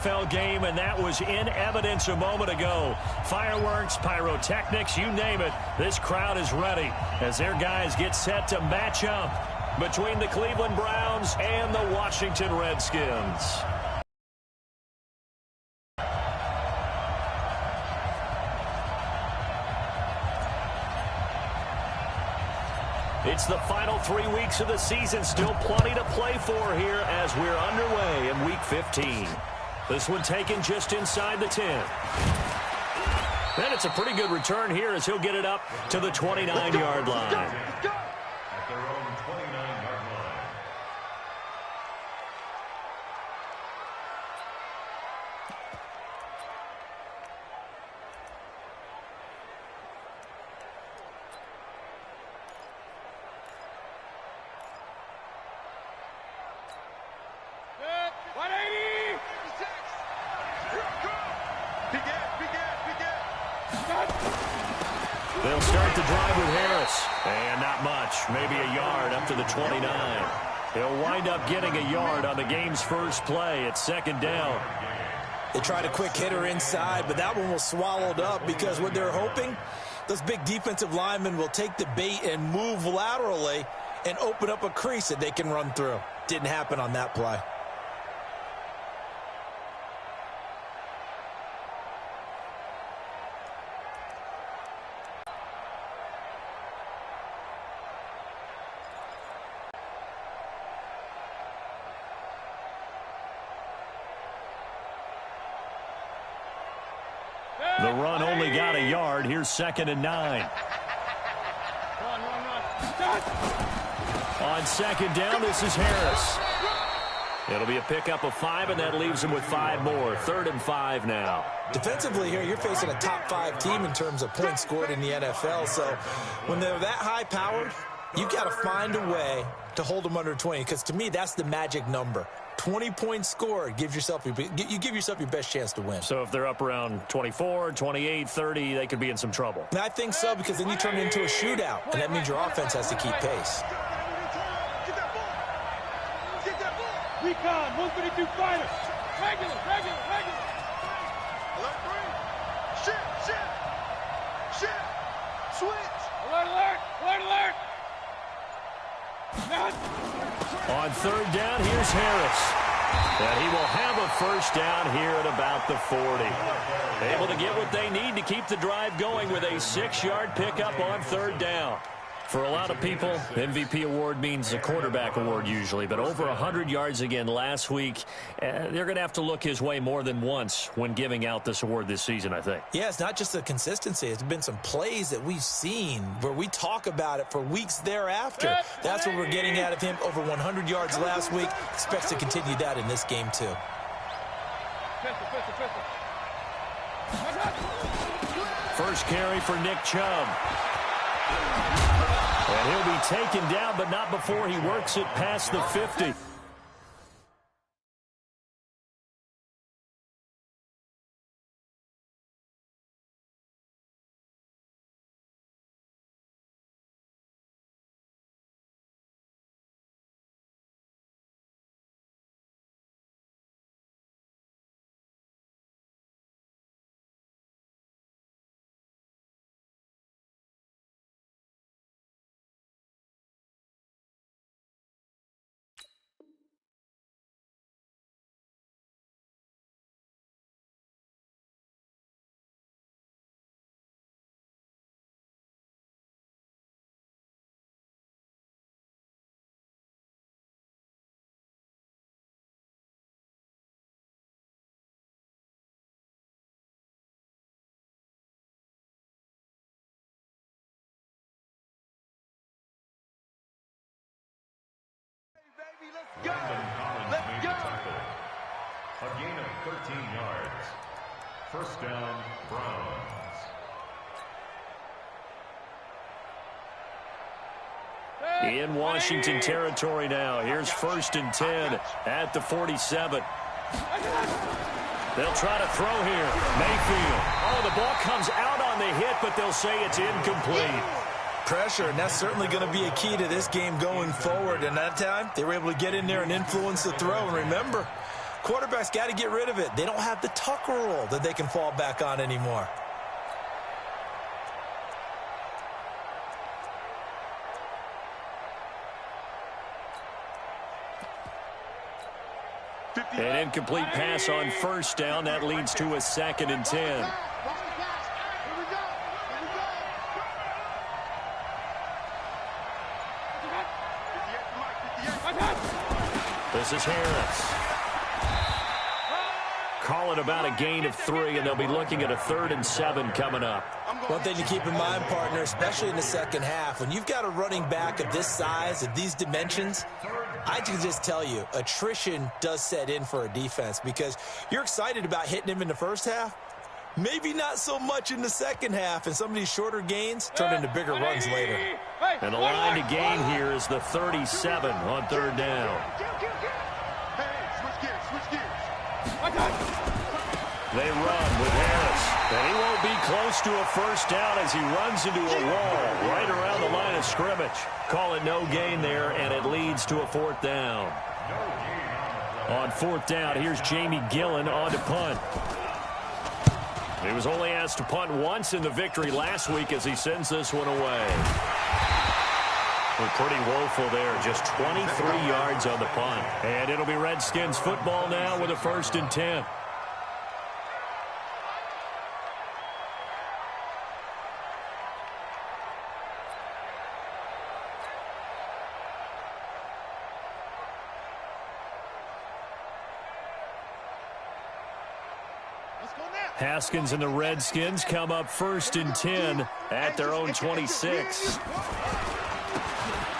NFL game, and that was in evidence a moment ago. Fireworks, pyrotechnics, you name it. This crowd is ready as their guys get set to match up between the Cleveland Browns and the Washington Redskins. It's the final 3 weeks of the season. Still plenty to play for here as we're underway in Week 15. This one taken just inside the 10. And it's a pretty good return here as he'll get it up to the 29-yard line. At their own 29-yard line. They'll start the drive with Harris. And not much. Maybe a yard up to the 29. He'll wind up getting a yard on the game's first play. It's second down. They tried a quick hitter inside, but that one was swallowed up because what they're hoping, those big defensive linemen will take the bait and move laterally and open up a crease that they can run through. Didn't happen on that play. The run only got a yard. Here's second and 9. On second down, this is Harris. It'll be a pickup of 5, and that leaves him with 5 more. 3rd and 5 now. Defensively here, you're facing a top 5 team in terms of points scored in the NFL. So when they're that high-powered, you got to find a way to hold them under 20. Because to me, that's the magic number. 20 points scored gives yourself you give yourself your best chance to win. So if they're up around 24, 28, 30, they could be in some trouble. And I think so, because then you turn it into a shootout, and that means your offense has to keep pace. Recon, 132 fighter. Regular. Alert 3. Shit. Switch. Alert. On third down, here's Harris. And he will have a first down here at about the 40. Able to get what they need to keep the drive going with a 6-yard pickup on third down. For a lot of people, MVP award means a quarterback award usually, but over 100 yards again last week. They're going to have to look his way more than once when giving out this award this season, I think. Yeah, it's not just the consistency. It's been some plays that we've seen where we talk about it for weeks thereafter. That's what we're getting out of him. Over 100 yards last week. Expects to continue that in this game, too. First carry for Nick Chubb. And he'll be taken down, but not before he works it past the 50. Let's go. A gain of 13 yards. First down, Browns. In Washington territory now. Here's 1st and 10 at the 47. They'll try to throw here. Mayfield. Oh, the ball comes out on the hit, but they'll say it's incomplete. Pressure, and that's certainly going to be a key to this game going forward. And that time, they were able to get in there and influence the throw. And remember, Quarterbacks got to get rid of it. They don't have the Tucker rule that they can fall back on anymore. An incomplete pass on first down. That leads to a 2nd and 10. This is Harris. Call it about a gain of 3, and they'll be looking at a 3rd and 7 coming up. One thing to keep in mind, partner, especially in the second half, when you've got a running back of this size, of these dimensions, I can just tell you, attrition does set in for a defense because you're excited about hitting him in the first half. Maybe not so much in the second half, and some of these shorter gains turn into bigger runs later. And the line to gain here is the 37 on 3rd down. They run with Harris, and he won't be close to a first down as he runs into a wall right around the line of scrimmage. Call it no gain there, and it leads to a 4th down. On 4th down, here's Jaime Gillen on to punt. He was only asked to punt once in the victory last week as he sends this one away. We're pretty woeful there, just 23 yards on the punt. And it'll be Redskins football now with a 1st and 10. Haskins and the Redskins come up 1st and 10 at their own 26.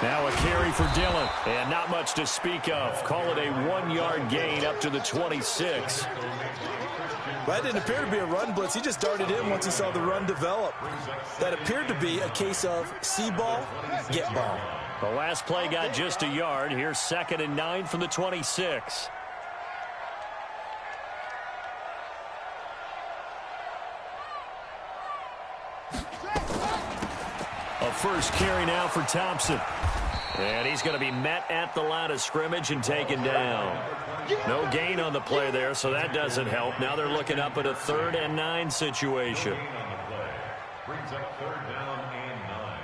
Now a carry for Dillon, and not much to speak of. Call it a 1-yard gain up to the 26. That didn't appear to be a run blitz. He just darted in once he saw the run develop. That appeared to be a case of see ball, get ball. The last play got just a yard. Here's 2nd and 9 from the 26. A first carry now for Thompson. And he's going to be met at the line of scrimmage and taken down. No gain on the play there, so that doesn't help. Now they're looking up at a 3rd and 9 situation. Brings up 3rd down and 9.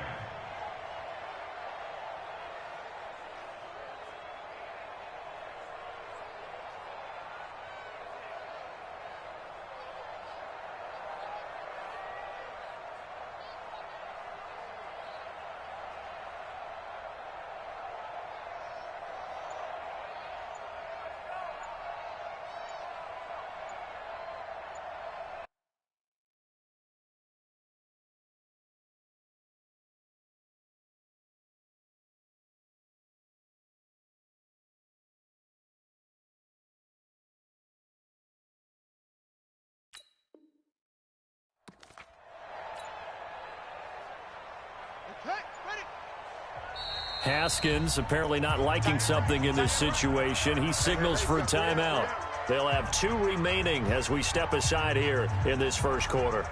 Haskins apparently not liking something in this situation. He signals for a timeout. They'll have 2 remaining as we step aside here in this first quarter.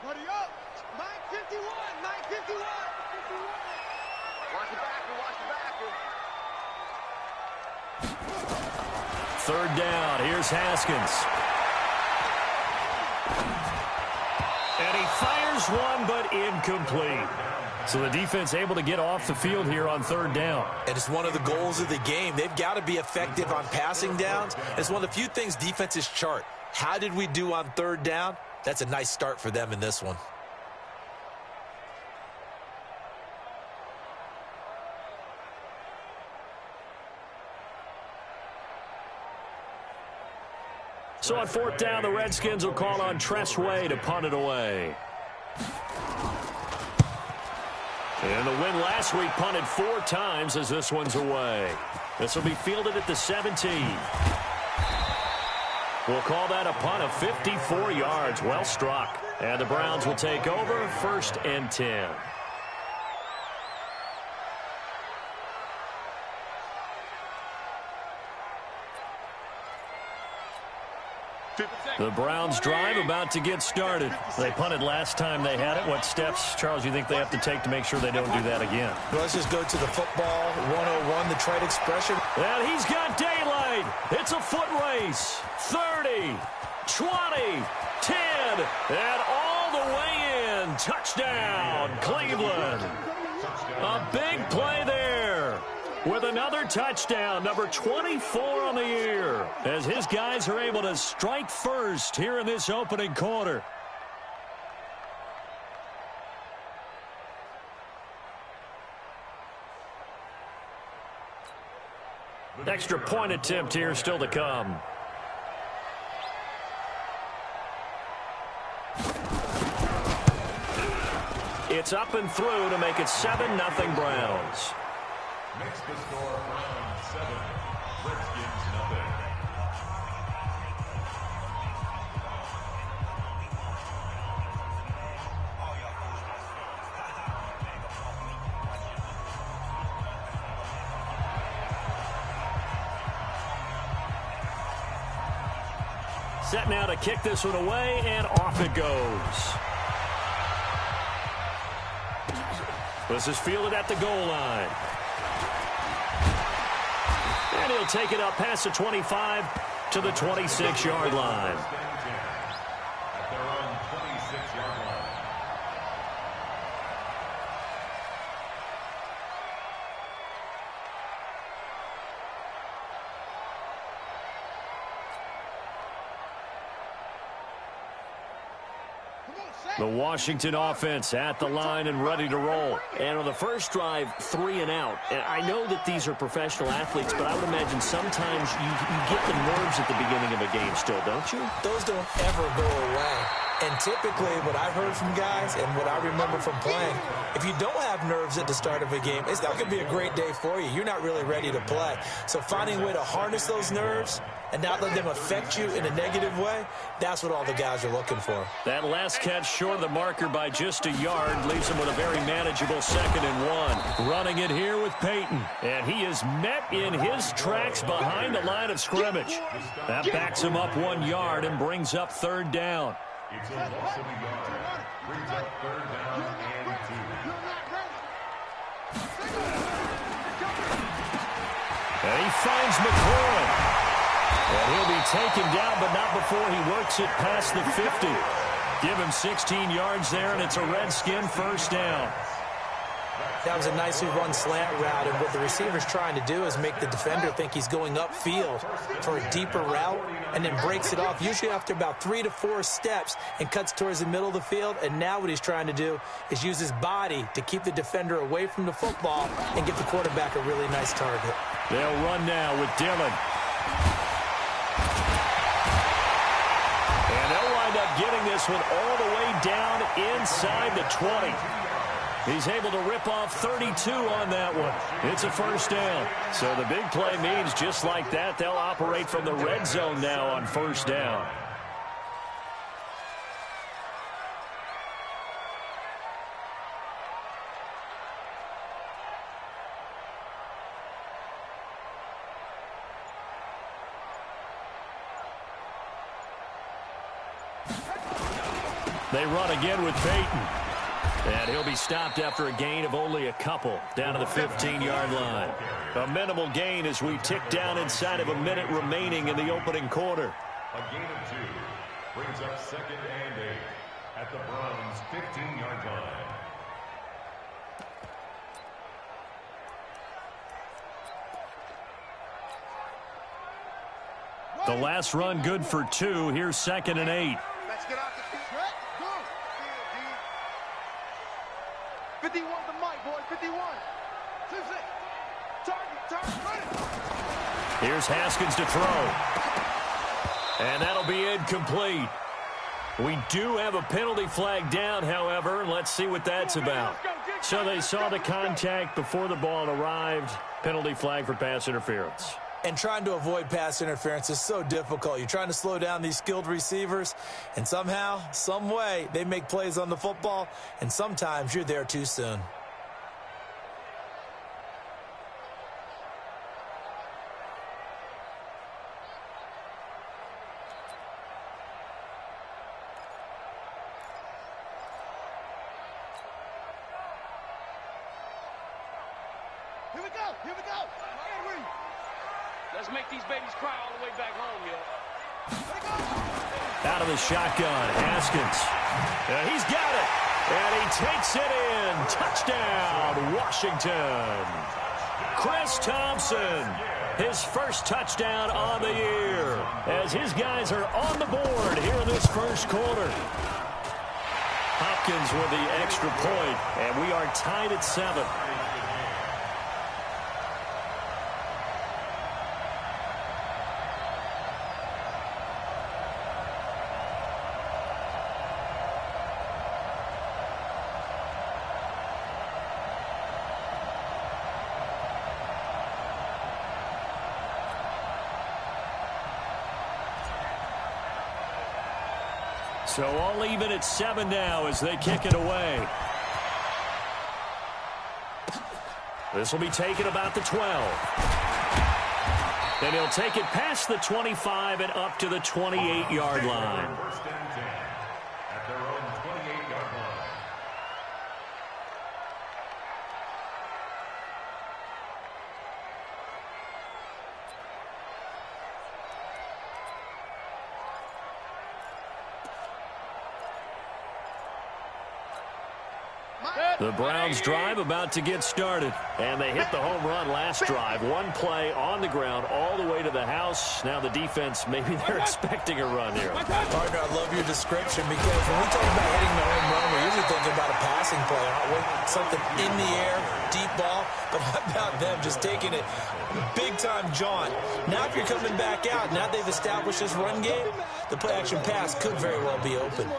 Buddy up! 951! 951! Watch the backer, watch the backer. 3rd down. Here's Haskins. And he fires one, but incomplete. So the defense able to get off the field here on 3rd down. And it's one of the goals of the game. They've got to be effective on passing downs. It's one of the few things defenses chart. How did we do on 3rd down? That's a nice start for them in this one. So on 4th down, the Redskins will call on Tress Way to punt it away. And the win last week punted 4 times as this one's away. This will be fielded at the 17. We'll call that a punt of 54 yards. Well struck. And the Browns will take over 1st and 10. The Browns drive about to get started. They punted last time they had it. What steps, Charles, you think they have to take to make sure they don't do that again? Well, let's just go to the football 101, the trite expression. And he's got daylight. It's a foot race. 30, 20, 10, and all the way in. Touchdown, Cleveland. A big play there. With another touchdown, number 24 on the year, as his guys are able to strike first here in this opening quarter. Extra point attempt here still to come. It's up and through to make it 7-0 Browns. Makes the score Browns 7, Redskins 0. Set now to kick this one away, and off it goes. This is fielded at the goal line. And he'll take it up past the 25 to the 26-yard line. At their own 26-yard line. The Washington offense at the line and ready to roll. And on the first drive, 3 and out. And I know that these are professional athletes, but I would imagine sometimes you get the nerves at the beginning of a game still, don't you? Those don't ever go away. And typically, what I've heard from guys and what I remember from playing, if you don't have nerves at the start of a game, it's not going to be a great day for you. You're not really ready to play. So finding a way to harness those nerves and not let them affect you in a negative way, that's what all the guys are looking for. That last catch short of the marker by just a yard leaves him with a very manageable 2nd and 1. Running it here with Peyton. And he is met in his tracks behind the line of scrimmage. That backs him up 1 yard and brings up 3rd down. It's a loss of a yard. Brings up 3rd down and 2. And he finds McLaurin. And he'll be taken down, but not before he works it past the 50. Give him 16 yards there, and it's a Redskin 1st down. That was a nicely run slant route, and what the receiver's trying to do is make the defender think he's going upfield for a deeper route, and then breaks it off, usually after about 3 to 4 steps, and cuts towards the middle of the field. And now what he's trying to do is use his body to keep the defender away from the football and give the quarterback a really nice target. They'll run now with Dillon. And they'll wind up getting this one all the way down inside the 20. He's able to rip off 32 on that one. It's a 1st down. So the big play means just like that, they'll operate from the red zone now on 1st down. They run again with Peyton. And he'll be stopped after a gain of only a couple down to the 15-yard line. A minimal gain as we tick down inside of a minute remaining in the opening quarter. A gain of 2 brings up 2nd and 8 at the Browns' 15-yard line. The last run good for 2. Here's 2nd and 8. Let's get out the track. Go. 51 the mic, boy. 51. 2-6. Target, run it. Here's Haskins to throw. And that'll be incomplete. We do have a penalty flag down, however, and let's see what that's about. So they saw the contact before the ball arrived. Penalty flag for pass interference. And trying to avoid pass interference is so difficult. You're trying to slow down these skilled receivers, and somehow, some way, they make plays on the football, and sometimes you're there too soon. Here we go. Here we go. Let's make these babies cry all the way back home, yo. Out of the shotgun, Haskins. He's got it. And he takes it in. Touchdown, Washington. Chris Thompson, his first touchdown on the year, as his guys are on the board here in this first quarter. Hopkins with the extra point, and we are tied at 7. So all even at 7 now as they kick it away. This will be taken about the 12. Then he'll take it past the 25 and up to the 28-yard line. First and 10 at their own 28-yard line. The Browns drive about to get started, and they hit the home run last drive. One play on the ground all the way to the house. Now the defense, maybe they're expecting a run here. Partner, I love your description, because when we talk about hitting the home run, we're usually thinking about a passing play, aren't we? Something in the air, deep ball. But how about them just taking it big-time jaunt? Now if you're coming back out, now they've established this run game, the play-action pass could very well be open.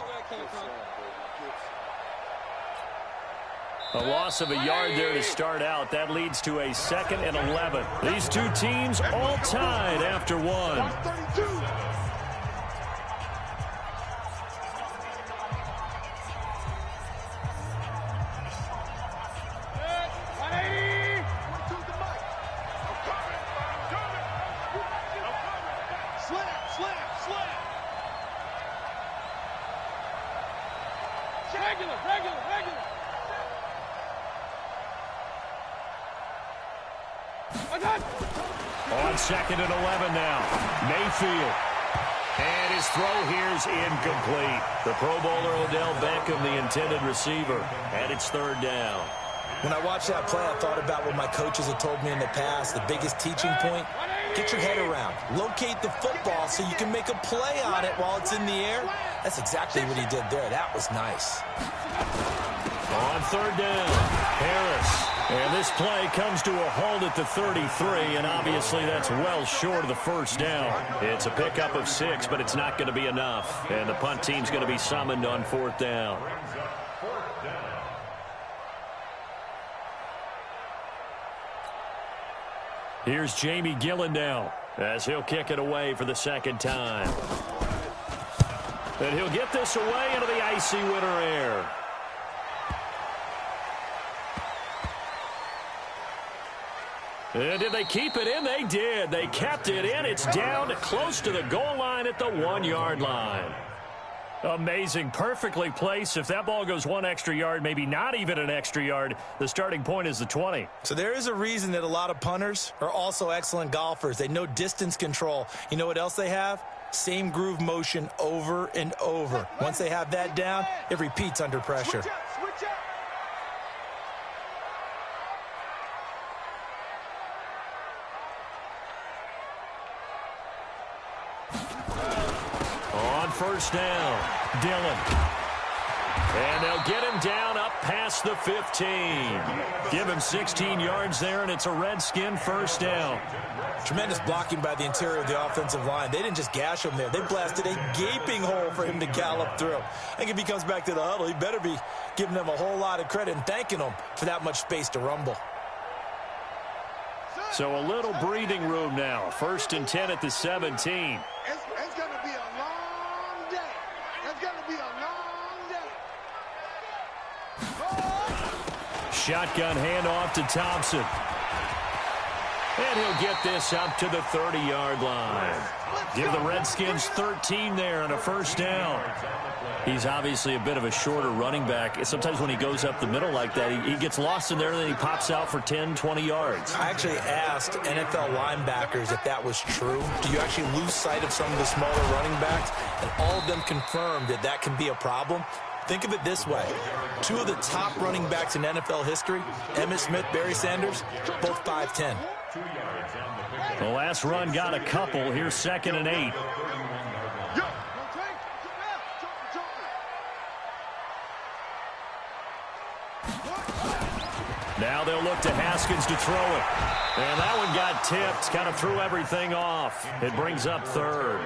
A loss of a yard there to start out. That leads to a 2nd and 11. These two teams all tied after one. 32. Regular. On 2nd and 11 now. Mayfield. And his throw here's incomplete. The Pro Bowler Odell Beckham, the intended receiver, and it's 3rd down. When I watched that play, I thought about what my coaches had told me in the past. The biggest teaching point, get your head around. Locate the football so you can make a play on it while it's in the air. That's exactly what he did there. That was nice. On 3rd down, Harris. And this play comes to a halt at the 33, and obviously that's well short of the first down. It's a pickup of 6, but it's not going to be enough. And the punt team's going to be summoned on 4th down. Here's Jaime Gillen now, as he'll kick it away for the 2nd time. And he'll get this away into the icy winter air. And did they keep it in? They did. They kept it in. It's down close to the goal line at the 1-yard line. Amazing. Perfectly placed. If that ball goes 1 extra yard, maybe not even an extra yard, the starting point is the 20. So there is a reason that a lot of punters are also excellent golfers. They know distance control. You know what else they have? Same groove motion over and over. Once they have that down, it repeats under pressure. Switch up. On 1st down, Dillon. And they'll get him down up past the 15. Give him 16 yards there, and it's a Redskin first down. Tremendous blocking by the interior of the offensive line. They didn't just gash him there. They blasted a gaping hole for him to gallop through. I think if he comes back to the huddle, he better be giving them a whole lot of credit and thanking them for that much space to rumble. So a little breathing room now. 1st and 10 at the 17. It's going to be a long day. It's going to be a long day. Shotgun handoff to Thompson. And he'll get this up to the 30-yard line. Give the Redskins 13 there and a first down. He's obviously a bit of a shorter running back. Sometimes when he goes up the middle like that, he gets lost in there, and then he pops out for 10, 20 yards. I actually asked NFL linebackers if that was true. Do you actually lose sight of some of the smaller running backs? And all of them confirmed that that can be a problem. Think of it this way. 2 of the top running backs in NFL history, Emmitt Smith, Barry Sanders, both 5'10". The last run got a couple. Here's 2nd and 8. Now they'll look to Haskins to throw it. And that one got tipped. Kind of threw everything off. It brings up 3rd.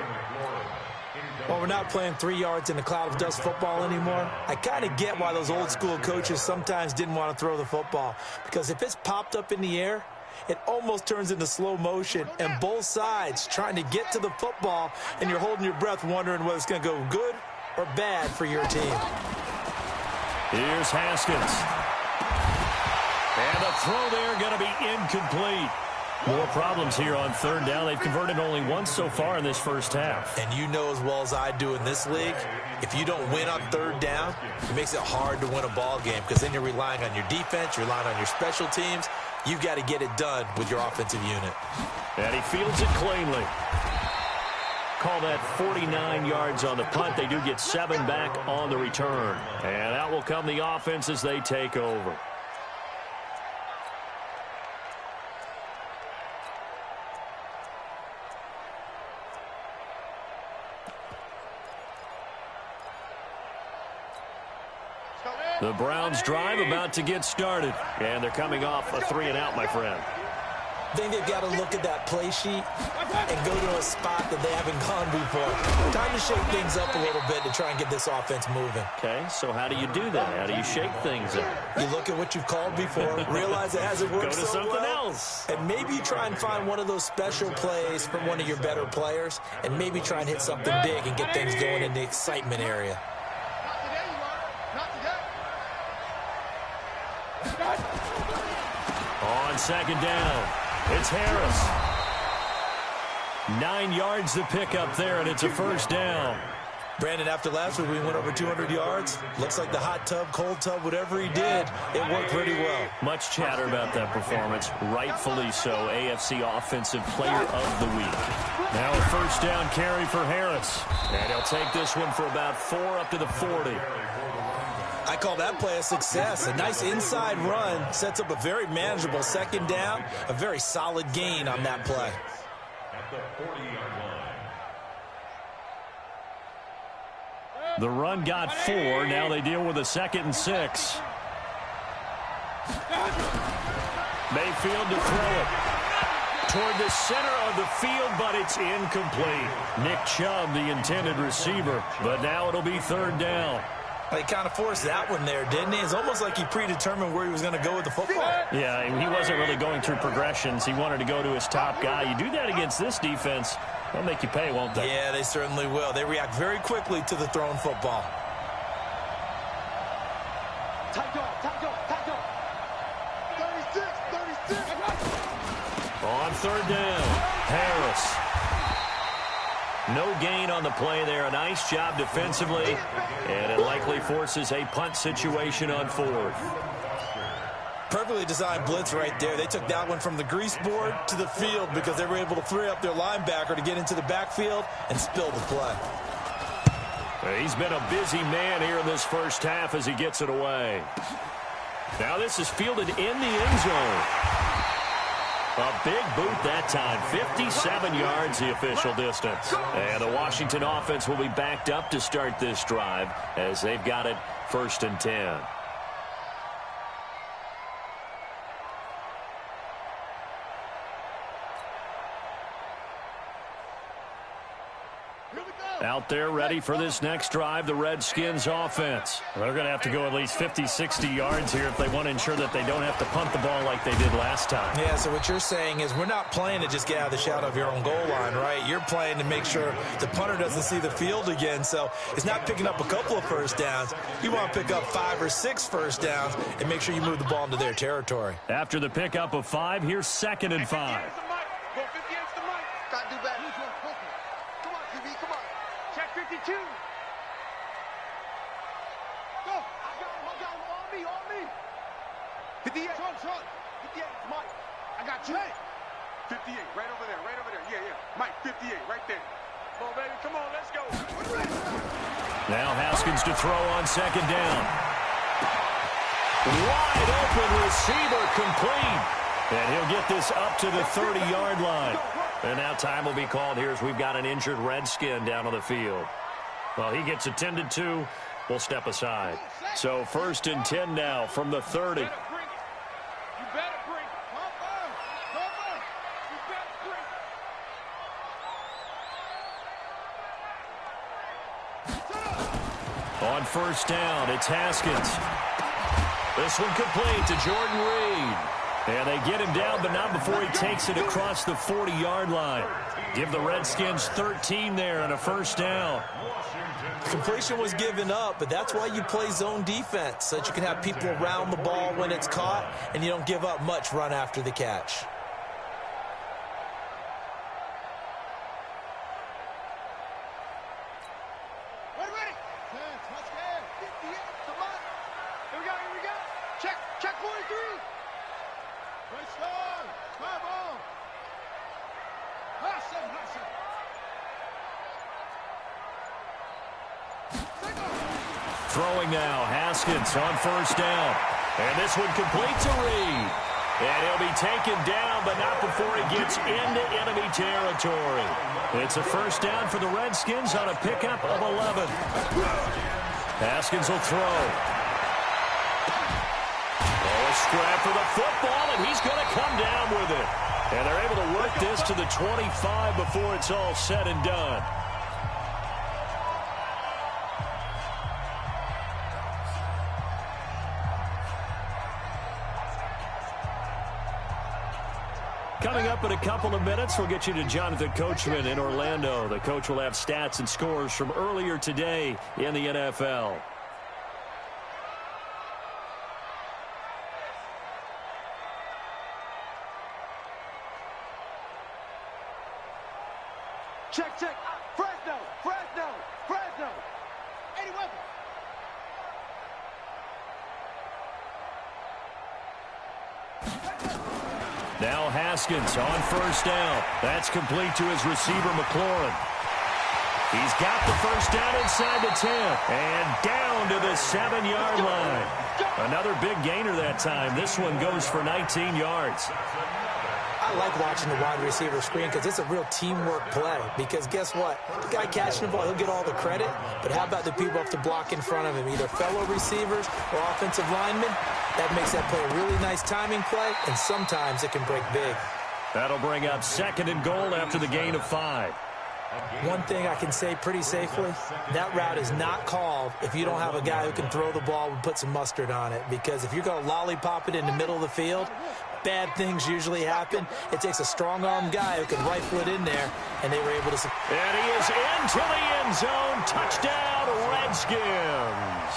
Well, we're not playing 3 yards in a cloud of dust football anymore. I kind of get why those old school coaches sometimes didn't want to throw the football. Because if it's popped up in the air, it almost turns into slow motion, and both sides trying to get to the football, and you're holding your breath wondering whether it's going to go good or bad for your team. Here's Haskins. And the throw there going to be incomplete. More problems here on 3rd down. They've converted only once so far in this first half. And you know as well as I do in this league, if you don't win on 3rd down, it makes it hard to win a ball game, because then you're relying on your defense, you're relying on your special teams. You've got to get it done with your offensive unit. And he fields it cleanly. Call that 49 yards on the punt. They do get 7 back on the return. And out will come the offense as they take over. The Browns drive about to get started. And they're coming off a 3-and-out, my friend. I think they've got to look at that play sheet and go to a spot that they haven't gone before. Time to shake things up a little bit to try and get this offense moving. Okay, so how do you do that? How do you shake things up? You look at what you've called before, realize it hasn't worked Go to so something well, else. and maybe try and find one of those special plays from one of your better players, and maybe try and hit something big and get things going in the excitement area. On 2nd down, it's Harris. 9 yards to pick up there, and it's a first down. Brandon, after last week, we went over 200 yards. Looks like the hot tub, cold tub, whatever he did, it worked pretty well. Much chatter about that performance. Rightfully so. AFC Offensive Player of the Week. Now a first down carry for Harris. And he'll take this one for about 4 up to the 40. I call that play a success. A nice inside run sets up a very manageable 2nd down. A very solid gain on that play. At the 40-yard line. The run got 4. Now they deal with a 2nd and 6. Mayfield to throw it toward the center of the field, but it's incomplete. Nick Chubb, the intended receiver, but now it'll be 3rd down. He kind of forced that one there, didn't he? It's almost like he predetermined where he was going to go with the football. Yeah, he wasn't really going through progressions. He wanted to go to his top guy. You do that against this defense, they'll make you pay, won't they? Yeah, they certainly will. They react very quickly to the thrown football. Tight dog, tight dog, tight dog. 36, 36. On 3rd down, Harris. No gain on the play there. A nice job defensively. And it likely forces a punt situation on 4th. Perfectly designed blitz right there. They took that one from the grease board to the field because they were able to free up their linebacker to get into the backfield and spill the play. He's been a busy man here in this first half as he gets it away. Now this is fielded in the end zone. A big boot that time. 57 yards the official distance. And the Washington offense will be backed up to start this drive as they've got it 1st and 10. Out there ready for this next drive, the Redskins offense. They're going to have to go at least 50, 60 yards here if they want to ensure that they don't have to punt the ball like they did last time. Yeah, so what you're saying is we're not playing to just get out of the shadow of your own goal line, right? You're playing to make sure the punter doesn't see the field again. So it's not picking up a couple of first downs. You want to pick up 5 or 6 first downs and make sure you move the ball into their territory. After the pickup of 5, here's 2nd and 5. Can't do bad. Come on, TV, come on. Check 52. Go. I got him. On me. 58. Short. 58, it's Mike. I got you. 58, right over there. Yeah. Mike, 58, right there. Come on, baby, come on, let's go. Now Haskins to throw on 2nd down. Wide open receiver complete. And he'll get this up to the 30-yard line. And now time will be called here as we've got an injured Redskin down on the field. Well, he gets attended to. We'll step aside. So 1st and 10 now from the 30. You better bring it. You better bring it. On 1st down, it's Haskins. This one complete to Jordan Reed. And they get him down, but not before he takes it across the 40-yard line. Give the Redskins 13 there and a 1st down. Completion was given up, but that's why you play zone defense, so that you can have people around the ball when it's caught, and you don't give up much run after the catch. Ready. Touchdown. 58, come on. Here we go. Check 43. Great start. Come on. Hot seven. Throwing now, Haskins on 1st down. And this one complete to Reed. And he'll be taken down, but not before he gets into enemy territory. It's a 1st down for the Redskins on a pickup of 11. Haskins will throw. Oh, a scrap for the football, and he's going to come down with it. And they're able to work this to the 25 before it's all said and done. Coming up in a couple of minutes, we'll get you to Jonathan Coachman in Orlando. The coach will have stats and scores from earlier today in the NFL. Check. Fresno. 80 weapons. Now Haskins on 1st down. That's complete to his receiver, McLaurin. He's got the 1st down inside the 10. And down to the 7-yard line. Another big gainer that time. This one goes for 19 yards. I like watching the wide receiver screen because it's a real teamwork play. Because guess what? The guy catching the ball, he'll get all the credit. But how about the people up to block in front of him, either fellow receivers or offensive linemen? That makes that play a really nice timing play, and sometimes it can break big. That'll bring up 2nd and goal after the gain of 5. One thing I can say pretty safely, that route is not called if you don't have a guy who can throw the ball and put some mustard on it. Because if you're going to lollipop it in the middle of the field, bad things usually happen. It takes a strong-arm guy who can rifle it in there, and they were able to... And he is into the end zone. Touchdown, Redskins.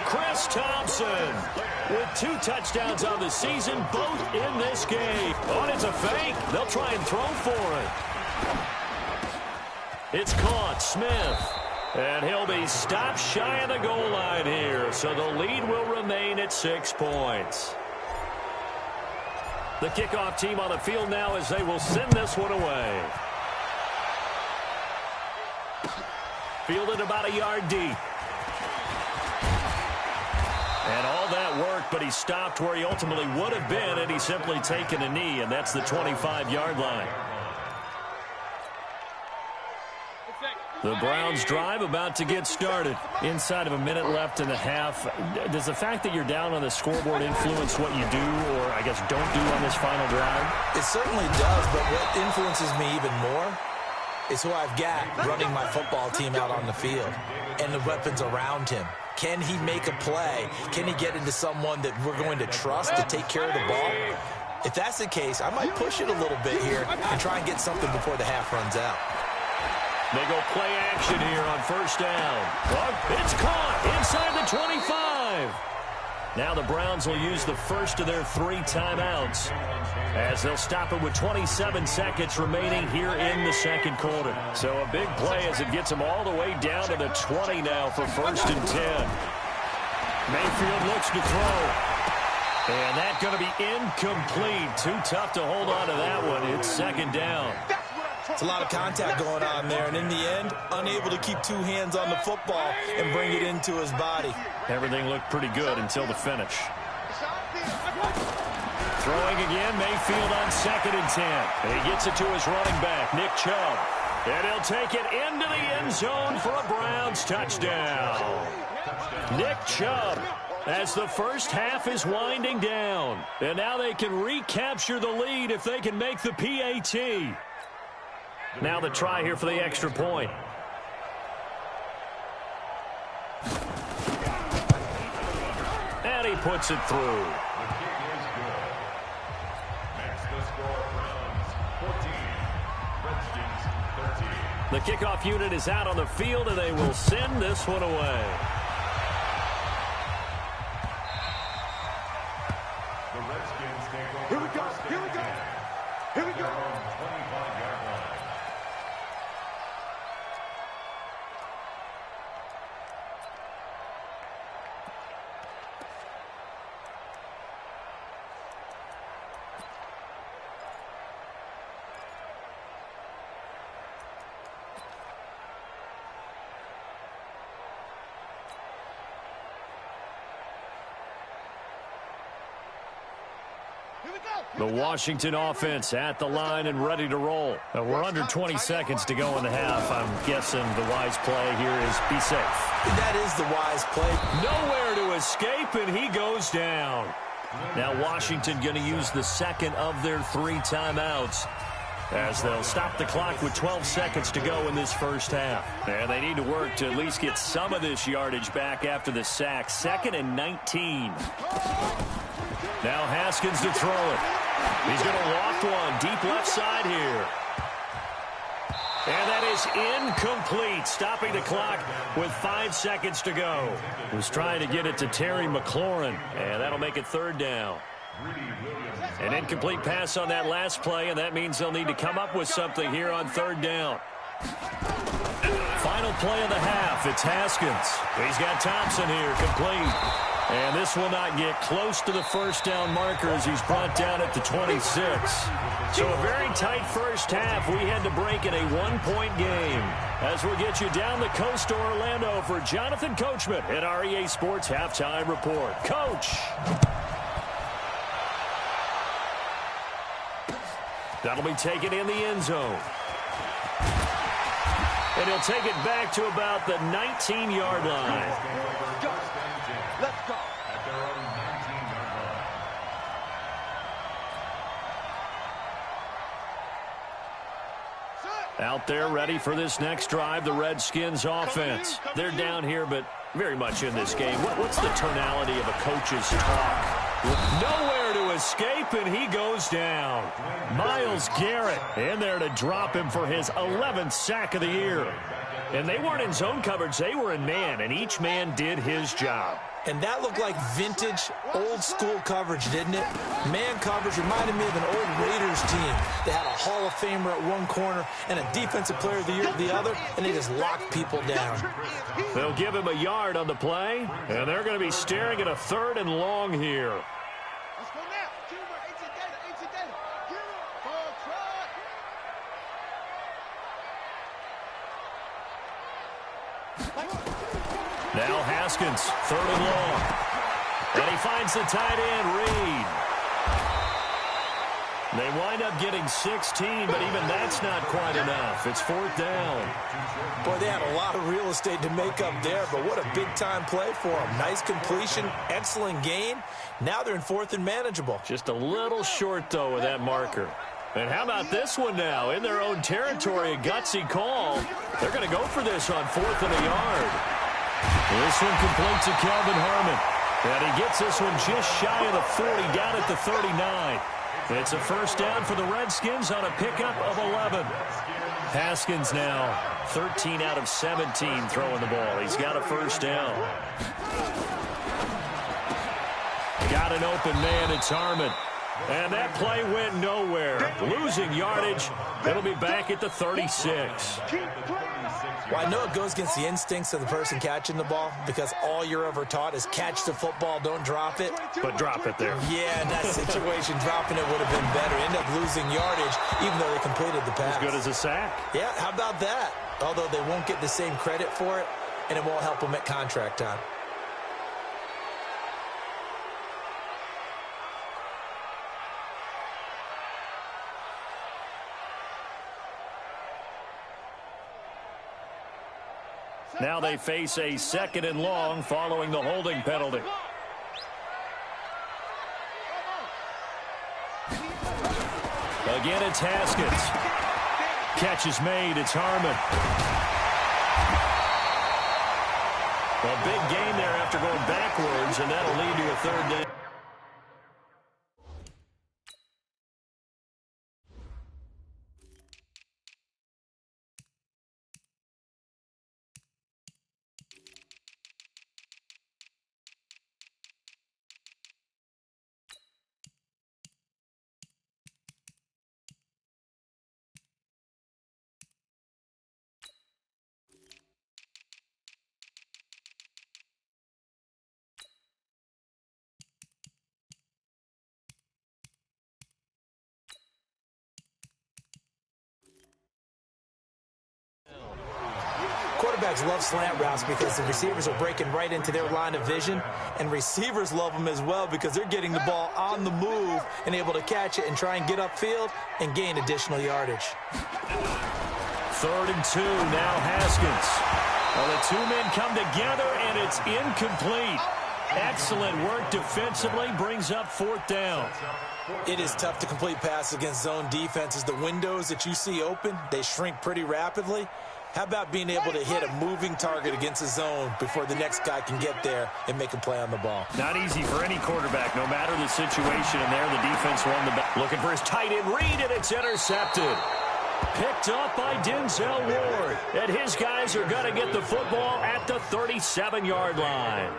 Chris Thompson with 2 touchdowns on the season, both in this game. Oh, it's a fake. They'll try and throw for it. It's caught. Smith. And he'll be stopped shy of the goal line here. So the lead will remain at 6 points. The kickoff team on the field now as they will send this one away. Fielded about a yard deep. And all that work, but he stopped where he ultimately would have been, and he's simply taken a knee, and that's the 25-yard line. The Browns drive about to get started. Inside of a minute left in the half. Does the fact that you're down on the scoreboard influence what you do, or I guess don't do on this final drive? It certainly does, but what influences me even more is who I've got running my football team out on the field and the weapons around him. Can he make a play? Can he get into someone that we're going to trust to take care of the ball? If that's the case, I might push it a little bit here and try and get something before the half runs out. They go play action here on first down. It's caught inside the 25. Now the Browns will use the first of their 3 timeouts as they'll stop it with 27 seconds remaining here in the second quarter. So a big play as it gets them all the way down to the 20 now for first and 10. Mayfield looks to throw. And that's going to be incomplete. Too tough to hold on to that one. It's second down. It's a lot of contact going on there, and in the end, unable to keep 2 hands on the football and bring it into his body. Everything looked pretty good until the finish. Throwing again, Mayfield on second and 10. And he gets it to his running back, Nick Chubb. And he'll take it into the end zone for a Browns touchdown. Nick Chubb, as the first half is winding down. And now they can recapture the lead if they can make the PAT. Now the try here for the extra point. And he puts it through. The kickoff unit is out on the field, and they will send this one away. The Redskins take over. Here we go. Here we go. Here we go. 25-yard line. The Washington offense at the line and ready to roll. We're under 20 seconds to go in the half. I'm guessing the wise play here is be safe. That is the wise play. Nowhere to escape, and he goes down. Now Washington going to use the second of their 3 timeouts as they'll stop the clock with 12 seconds to go in this first half. And they need to work to at least get some of this yardage back after the sack. 2nd and 19. Now Haskins to throw it. He's going to walk one deep left side here. And that is incomplete, stopping the clock with 5 seconds to go. Was trying to get it to Terry McLaurin, and that'll make it 3rd down. An incomplete pass on that last play, and that means they'll need to come up with something here on 3rd down. Final play of the half, it's Haskins. He's got Thompson here, complete. And this will not get close to the first down marker as he's brought down at the 26. So a very tight first half. We had to break in a 1-point game. As we get you down the coast to Orlando for Jonathan Coachman at REA Sports Halftime Report. Coach. That'll be taken in the end zone. And he'll take it back to about the 19-yard line. Let's go. At their own 19-yard line. Out there ready for this next drive, the Redskins offense. They're down here, but very much in this game. What's the tonality of a coach's talk? Nowhere to escape, and he goes down. Myles Garrett in there to drop him for his 11th sack of the year. And they weren't in zone coverage, they were in man, and each man did his job. And that looked like vintage, old-school coverage, didn't it? Man coverage reminded me of an old Raiders team. They had a Hall of Famer at one corner and a Defensive Player of the Year at the other, and they just locked people down. They'll give him a yard on the play, and they're going to be staring at a 3rd and long here. Let's go now. Teamwork, ancient data, ancient data. Ball truck. Now Haskins, 3rd and long. And he finds the tight end, Reed. They wind up getting 16, but even that's not quite enough. It's 4th down. Boy, they had a lot of real estate to make up there, but what a big-time play for them. Nice completion, excellent gain. Now they're in 4th and manageable. Just a little short, though, with that marker. And how about this one now? In their own territory, a gutsy call. They're going to go for this on 4th and a yard. This one completes to Kelvin Harmon. And he gets this one just shy of the 40, down at the 39. It's a first down for the Redskins on a pickup of 11. Haskins now 13 out of 17 throwing the ball. He's got a first down. Got an open man. It's Harmon. And that play went nowhere. Losing yardage. It'll be back at the 36. Well, I know it goes against the instincts of the person catching the ball because all you're ever taught is catch the football, don't drop it. But drop it there. Yeah, in that situation, dropping it would have been better. End up losing yardage, even though they completed the pass. As good as a sack. Yeah, how about that? Although they won't get the same credit for it, and it won't help them at contract time. Now they face a 2nd and long following the holding penalty. Again, it's Haskins. Catch is made. It's Harmon. A big gain there after going backwards, and that'll lead to a 3rd down. Quarterbacks love slant routes because the receivers are breaking right into their line of vision, and receivers love them as well because they're getting the ball on the move and able to catch it and try and get upfield and gain additional yardage. 3rd and 2, now Haskins. Well, the two men come together, and it's incomplete. Excellent work defensively, brings up 4th down. It is tough to complete passes against zone defenses. The windows that you see open, they shrink pretty rapidly. How about being able to hit a moving target against a zone before the next guy can get there and make a play on the ball? Not easy for any quarterback, no matter the situation. And there the defense won the back. Looking for his tight end read, and it's intercepted. Picked up by Denzel Ward. And his guys are going to get the football at the 37-yard line.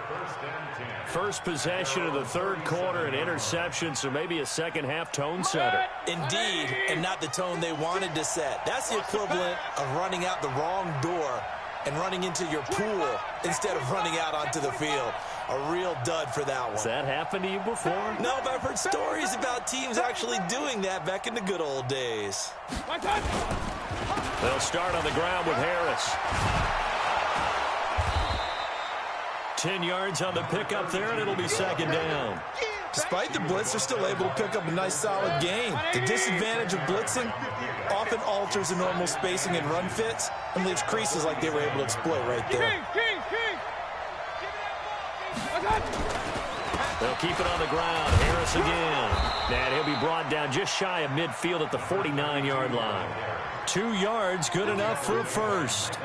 First possession of the 3rd quarter, an interception, so maybe a second-half tone setter. Indeed, and not the tone they wanted to set. That's the equivalent of running out the wrong door and running into your pool instead of running out onto the field. A real dud for that one. Has that happened to you before? No, but I've heard stories about teams actually doing that back in the good old days. They'll start on the ground with Harris. 10 yards on the pickup there, and it'll be 2nd down. Despite the blitz, they're still able to pick up a nice, solid gain. The disadvantage of blitzing often alters the normal spacing and run fits and leaves creases like they were able to exploit right there. They'll keep it on the ground. Harris again. And he'll be brought down just shy of midfield at the 49-yard line. 2 yards, good enough for a first.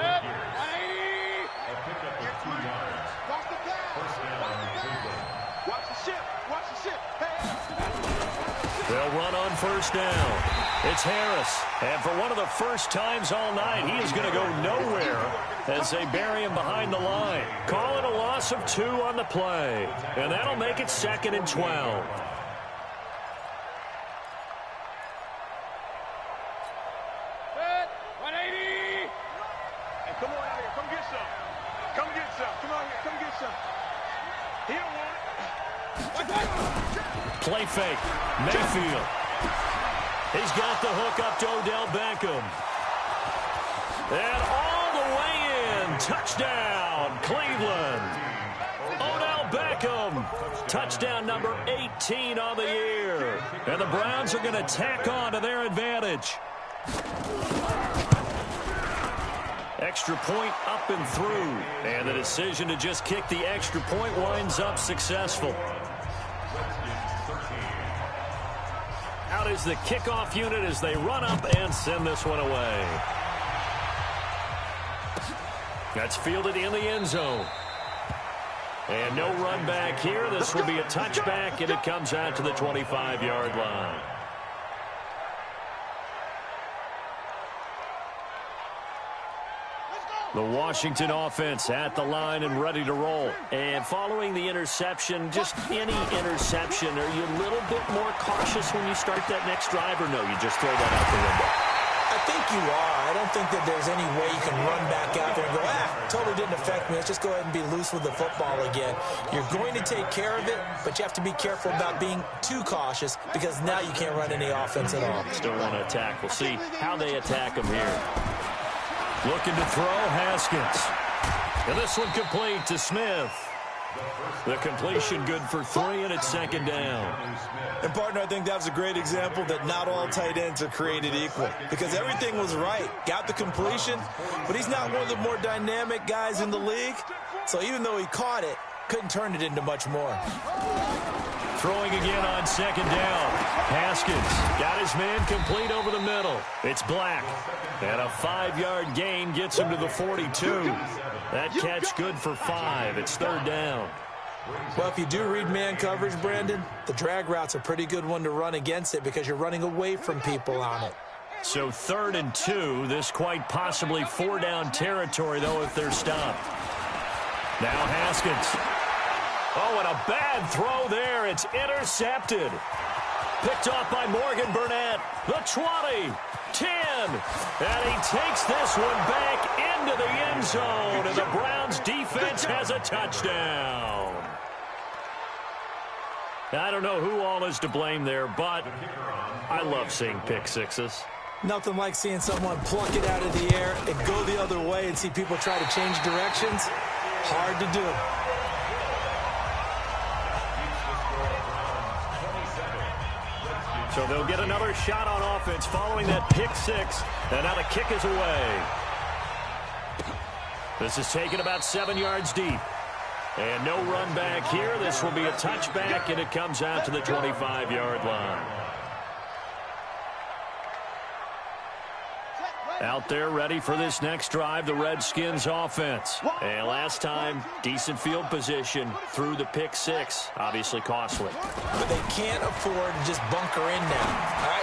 They'll run on first down. It's Harris. And for one of the first times all night, he is going to go nowhere as they bury him behind the line. Call it a loss of 2 on the play. And that'll make it 2nd and 12. Come on out here. Come get some. Come get some. Come on here. Come get some. He don't want it. Play fake. Mayfield. He's got the hook up to Odell Beckham. And all the way in. Touchdown, Cleveland. Odell Beckham. Touchdown number 18 on the year. And the Browns are going to tack on to their advantage. Extra point up and through. And the decision to just kick the extra point winds up successful. Out is the kickoff unit as they run up and send this one away. That's fielded in the end zone. And no run back here. This will be a touchback, and it comes out to the 25-yard line. The Washington offense at the line and ready to roll. And following the interception, just any interception, are you a little bit more cautious when you start that next drive, or no, you just throw that out the window? I think you are. I don't think that there's any way you can run back out there and go, totally didn't affect me. Let's just go ahead and be loose with the football again. You're going to take care of it, but you have to be careful about being too cautious because now you can't run any offense at all. Still want to attack. We'll see how they attack them here. Looking to throw, Haskins. And this one complete to Smith. The completion good for 3, and it's second down. And, partner, I think that was a great example that not all tight ends are created equal because everything was right. Got the completion, but he's not one of the more dynamic guys in the league. So even though he caught it, couldn't turn it into much more. Throwing again on second down. Haskins got his man complete over the middle. It's Black. And a 5-yard gain gets him to the 42. That catch good for 5. It's third down. Well, if you do read man coverage, Brandon, the drag route's a pretty good one to run against it because you're running away from people on it. So 3rd and 2. This quite possibly 4-down territory, though, if they're stopped. Now Haskins. Oh, and a bad throw there. It's intercepted. Picked off by Morgan Burnett. The 20, 10. And he takes this one back into the end zone. And the Browns defense has a touchdown. I don't know who all is to blame there, but I love seeing pick sixes. Nothing like seeing someone pluck it out of the air and go the other way and see people try to change directions. Hard to do. So they'll get another shot on offense following that pick six. And now the kick is away. This is taken about 7 yards deep. And no run back here. This will be a touchback, and it comes out to the 25-yard line. Out there ready for this next drive, the Redskins offense. And last time, decent field position through the pick six. Obviously costly. But they can't afford to just bunker in now. All right?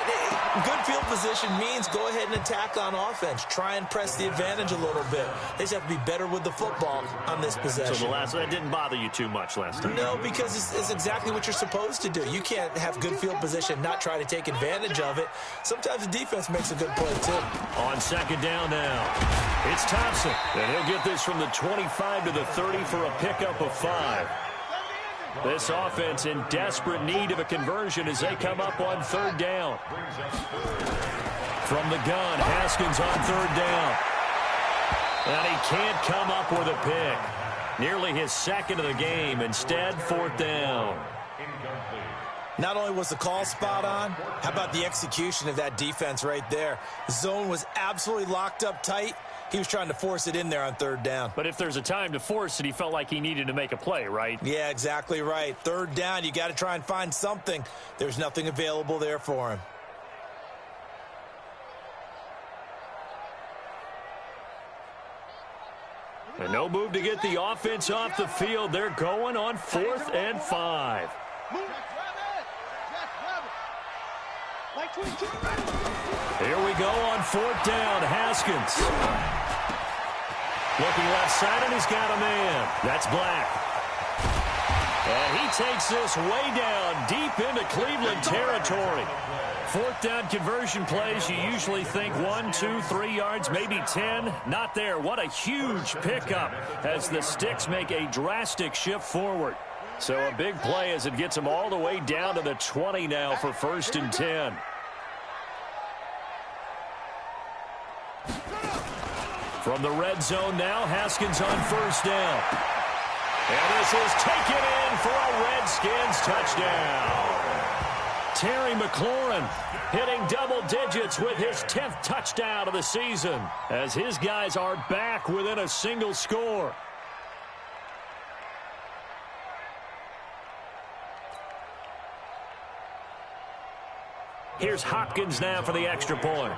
Good field position means go ahead and attack on offense. Try and press the advantage a little bit. They just have to be better with the football on this possession. So that didn't bother you too much last time? No, because it's exactly what you're supposed to do. You can't have good field position, not try to take advantage of it. Sometimes the defense makes a good play, too. On second down now, it's Thompson. And he'll get this from the 25 to the 30 for a pickup of 5. This offense in desperate need of a conversion as they come up on third down. From the gun, Haskins on third down. And he can't come up with a pick. Nearly his second of the game. Instead, fourth down. Not only was the call spot on, how about the execution of that defense right there? The zone was absolutely locked up tight. He was trying to force it in there on third down. But if there's a time to force it, he felt like he needed to make a play, right? Yeah, exactly right. Third down, you got to try and find something. There's nothing available there for him. And no move to get the offense off the field. They're going on 4th and 5. Here we go on 4th down. Haskins. Looking left side, and he's got a man. That's Black. And he takes this way down deep into Cleveland territory. 4th down conversion plays, you usually think 1, 2, 3 yards, maybe 10. Not there. What a huge pickup as the Sticks make a drastic shift forward. So a big play as it gets them all the way down to the 20 now for 1st and 10. From the red zone now, Haskins on 1st down. And this is taken in for a Redskins touchdown. Terry McLaurin hitting double digits with his 10th touchdown of the season as his guys are back within a single score. Here's Hopkins now for the extra point.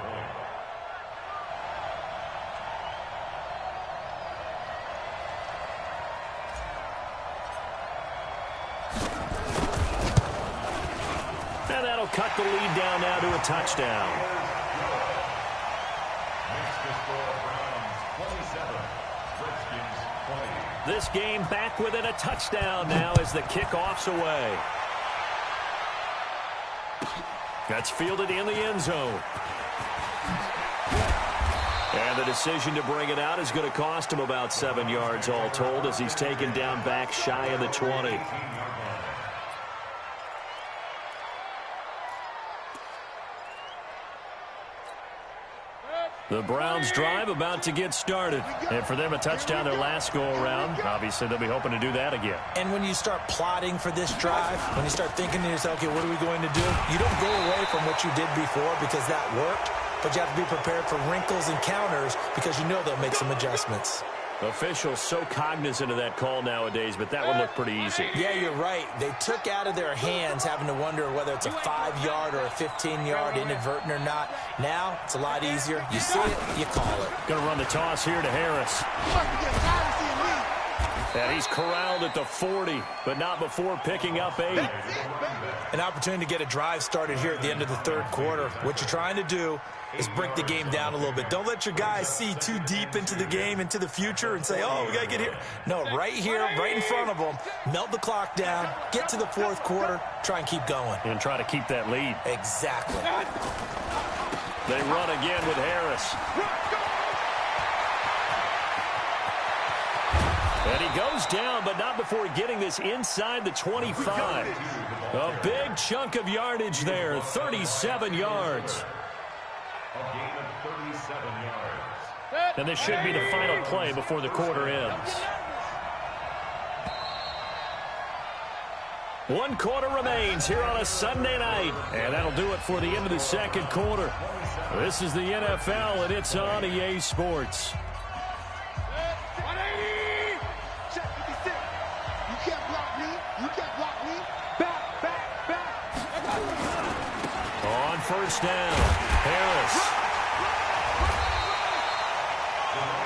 And that'll cut the lead down now to a touchdown. This game back within a touchdown now as the kickoff's away. That's fielded in the end zone. And the decision to bring it out is going to cost him about 7 yards all told as he's taken down back shy of the 20. The Browns drive about to get started. And for them, a touchdown their last go-around. Obviously, they'll be hoping to do that again. And when you start plotting for this drive, when you start thinking to yourself, okay, what are we going to do? You don't go away from what you did before because that worked, but you have to be prepared for wrinkles and counters because you know they'll make some adjustments. Officials so cognizant of that call nowadays, but that would look pretty easy. Yeah, you're right. They took out of their hands having to wonder whether it's a 5-yard or a 15-yard inadvertent or not. Now, it's a lot easier. You see it, you call it. Going to run the toss here to Harris. And he's corralled at the 40, but not before picking up 8. An opportunity to get a drive started here at the end of the third quarter. What you're trying to do is break the game down a little bit. Don't let your guys see too deep into the game, into the future, and say, oh, we got to get here. No, right here, right in front of them, melt the clock down, get to the fourth quarter, try and keep going. And try to keep that lead. Exactly. They run again with Harris. And he goes down, but not before getting this inside the 25. A big chunk of yardage there, 37 yards. A gain of 37 yards. And this should be the final play before the quarter ends. 1 quarter remains here on a Sunday night. And that'll do it for the end of the second quarter. This is the NFL, and it's on EA Sports. On first down, Harris.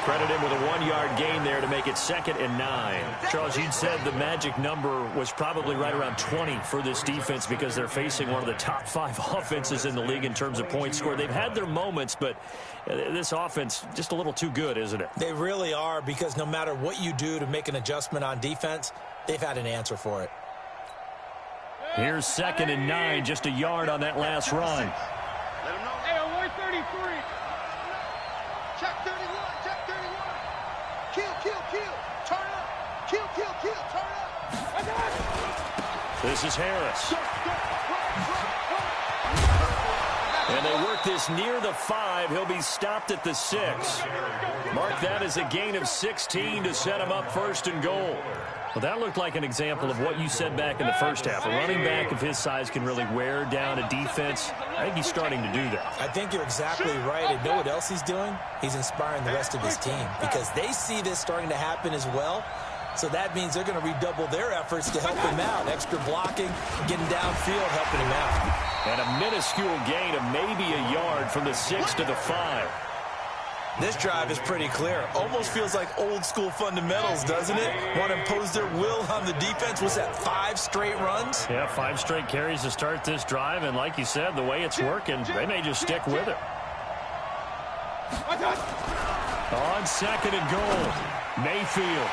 Credit him with a 1-yard gain there to make it 2nd and 9. Charles, you'd said the magic number was probably right around 20 for this defense because they're facing one of the top 5 offenses in the league in terms of points scored. They've had their moments, but this offense just a little too good, isn't it? They really are, because no matter what you do to make an adjustment on defense, they've had an answer for it. Here's 2nd and 9, just a yard on that last run. Hey, on 133. Check 31, check 31. Kill, turn up. Kill, turn up. This is Harris. And they work this near the 5. He'll be stopped at the 6. Mark that as a gain of 16 to set him up 1st and goal. Well, that looked like an example of what you said back in the first half. A running back of his size can really wear down a defense. I think he's starting to do that. I think you're exactly right. And know what else he's doing? He's inspiring the rest of his team because they see this starting to happen as well. So that means they're going to redouble their efforts to help him out. Extra blocking, getting downfield, helping him out. And a minuscule gain of maybe a yard from the 6 to the 5. This drive is pretty clear. Almost feels like old school fundamentals, doesn't it? Want to impose their will on the defense. Was that 5 straight runs? Yeah, 5 straight carries to start this drive. And like you said, the way it's working, they may just stick with it. On 2nd and goal, Mayfield.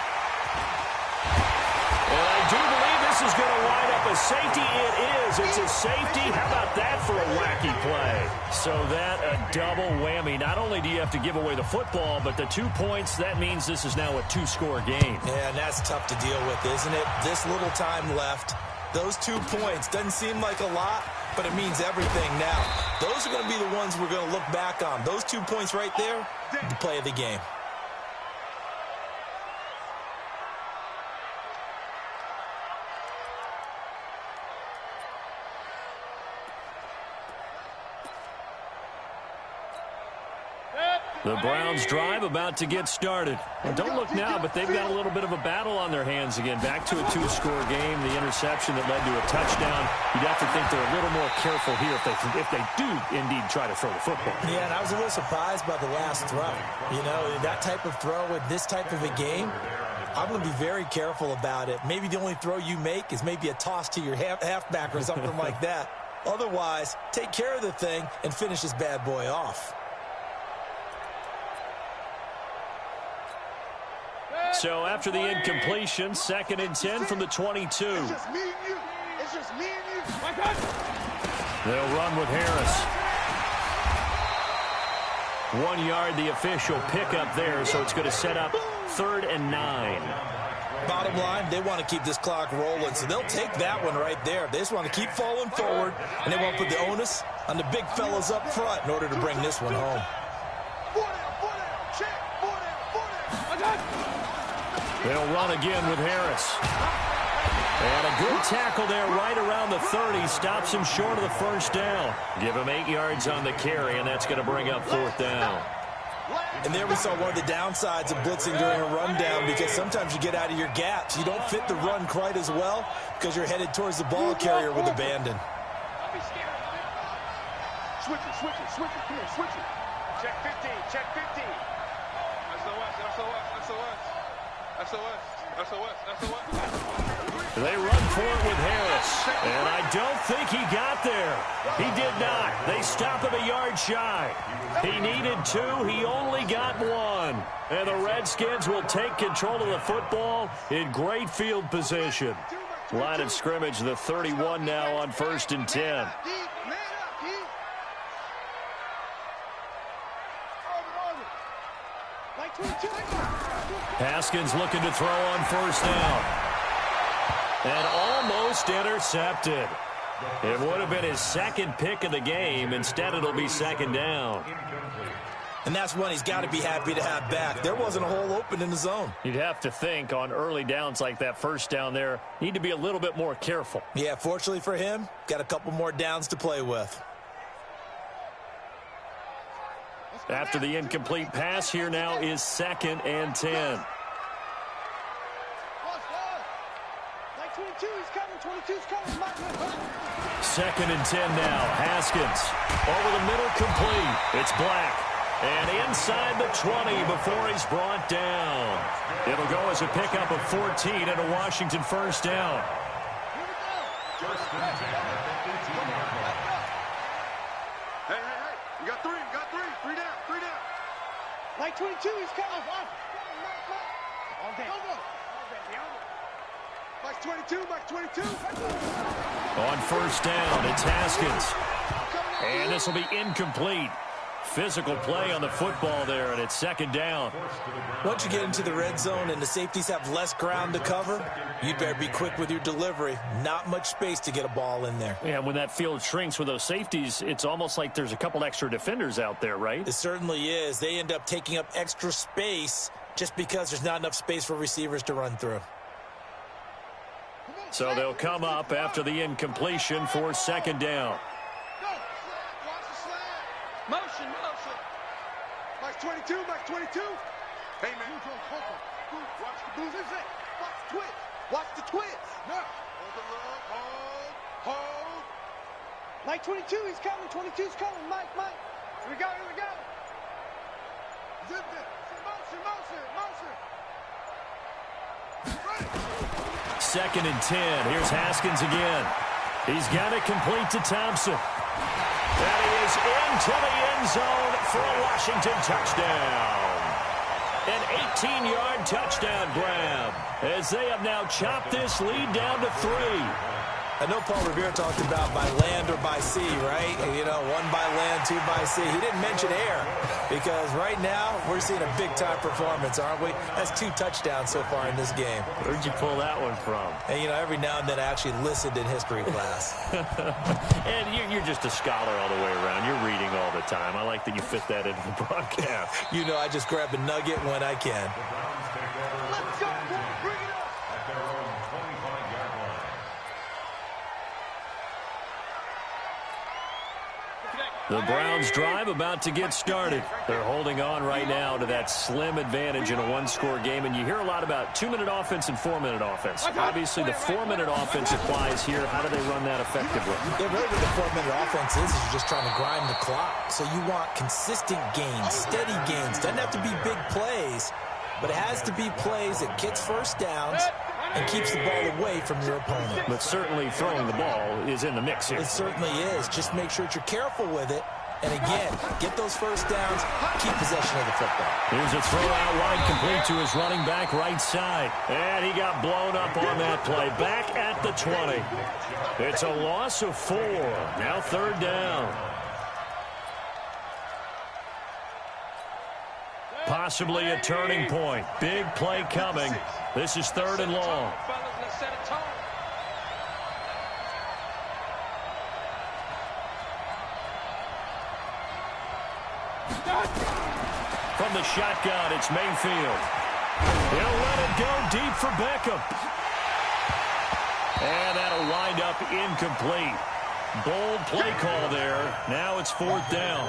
And I do believe this is going to wind up a safety. It is. It's a safety. How about that for a wacky play? So that a double whammy. Not only do you have to give away the football, but the 2 points, that means this is now a 2-score game. Yeah, and that's tough to deal with, isn't it? This little time left. Those 2 points doesn't seem like a lot, but it means everything now. Those are going to be the ones we're going to look back on. Those 2 points right there, the play of the game. The Browns drive about to get started. And don't look now, but they've got a little bit of a battle on their hands again. Back to a two-score game. The interception that led to a touchdown. You'd have to think they're a little more careful here if they do indeed try to throw the football. Yeah, and I was a little surprised by the last throw. You know, that type of throw in this type of a game, I'm going to be very careful about it. Maybe the only throw you make is maybe a toss to your halfback or something like that. Otherwise, take care of the thing and finish this bad boy off. So after the incompletion, 2nd and 10 from the 22. It's just me and you. It's just me and you. My God. They'll run with Harris. 1 yard, the official pickup there, so it's going to set up 3rd and 9. Bottom line, they want to keep this clock rolling, so they'll take that one right there. They just want to keep falling forward, and they want to put the onus on the big fellas up front in order to bring this one home. They'll run again with Harris. And a good tackle there right around the 30. Stops him short of the first down. Give him 8 yards on the carry, and that's going to bring up 4th down. And there we saw one of the downsides of blitzing during a rundown, because sometimes you get out of your gaps. You don't fit the run quite as well because you're headed towards the ball carrier with abandon. Switch it. Come here, switch it. Check 15, check 15. They run for it with Harris, and I don't think he got there. He did not. They stop him a yard shy. He needed 2. He only got 1. And the Redskins will take control of the football in great field position. Line of scrimmage, the 31 now on 1st and 10. Haskins looking to throw on 1st down. And almost intercepted. It would have been his 2nd pick of the game. Instead, it'll be 2nd down. And that's one he's got to be happy to have back. There wasn't a hole open in the zone. You'd have to think on early downs like that 1st down there, need to be a little bit more careful. Yeah, fortunately for him, got a couple more downs to play with. After the incomplete pass, here now is 2nd and 10. 2nd and 10 now. Haskins over the middle, complete. It's Black. And inside the 20 before he's brought down. It'll go as a pickup of 14 and a Washington 1st down. Hey. You got 3. Three down. Like 22, he's coming. All day. Mike 22. On 1st down, it's Haskins. And this will be incomplete. Physical play on the football there, and it's 2nd down. Once you get into the red zone and the safeties have less ground to cover, you better be quick with your delivery. Not much space to get a ball in there. Yeah, when that field shrinks with those safeties, it's almost like there's a couple extra defenders out there, right? It certainly is. They end up taking up extra space just because there's not enough space for receivers to run through. So they'll come up after the incompletion for 2nd down. Motion. Mike 22. Hey, man. Watch the booze. Watch the twist. No. Hold the look. Hold. Mike 22, he's coming. 22's coming. Mike. Here we go. Zip it. Motion. 2nd and 10. Here's Haskins again. He's got it complete to Thompson. And he is into the end zone for a Washington touchdown. An 18-yard touchdown grab as they have now chopped this lead down to 3. I know Paul Revere talked about by land or by sea, right? You know, 1 by land, 2 by sea. He didn't mention air because right now we're seeing a big-time performance, aren't we? That's 2 touchdowns so far in this game. Where'd you pull that one from? And, you know, every now and then I actually listened in history class. And you're just a scholar all the way around. You're reading all the time. I like that you fit that into the broadcast. You know, I just grab a nugget when I can. Let's go. Bring it up. At their own 25-yard line. Connect. The Browns drive about to get started. They're holding on right now to that slim advantage in a one-score game, and you hear a lot about 2-minute offense and 4-minute offense. Obviously, the 4-minute offense applies here. How do they run that effectively? Yeah, really what the 4-minute offense is you're just trying to grind the clock. So you want consistent gains, steady gains. Doesn't have to be big plays, but it has to be plays that gets first downs and keeps the ball away from your opponent. But certainly throwing the ball is in the mix here. It certainly is. Just make sure that you're careful with it. And again, get those first downs, keep possession of the football. Here's a throw out wide, complete to his running back right side. And he got blown up on that play. Back at the 20. It's a loss of 4. Now 3rd down. Possibly a turning point. Big play coming. This is 3rd and long. From the shotgun, it's Mayfield. He'll let it go deep for Beckham. And that'll wind up incomplete. Bold play call there. Now it's 4th down.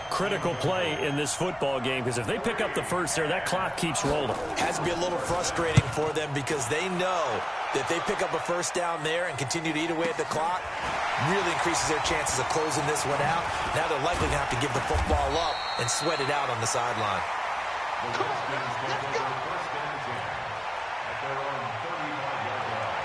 Critical play in this football game, because if they pick up the first there, that clock keeps rolling. Has to be a little frustrating for them because they know that if they pick up a first down there and continue to eat away at the clock, really increases their chances of closing this one out. Now they're likely going to have to give the football up and sweat it out on the sideline. Come on, let's go. At their own 35-yard line.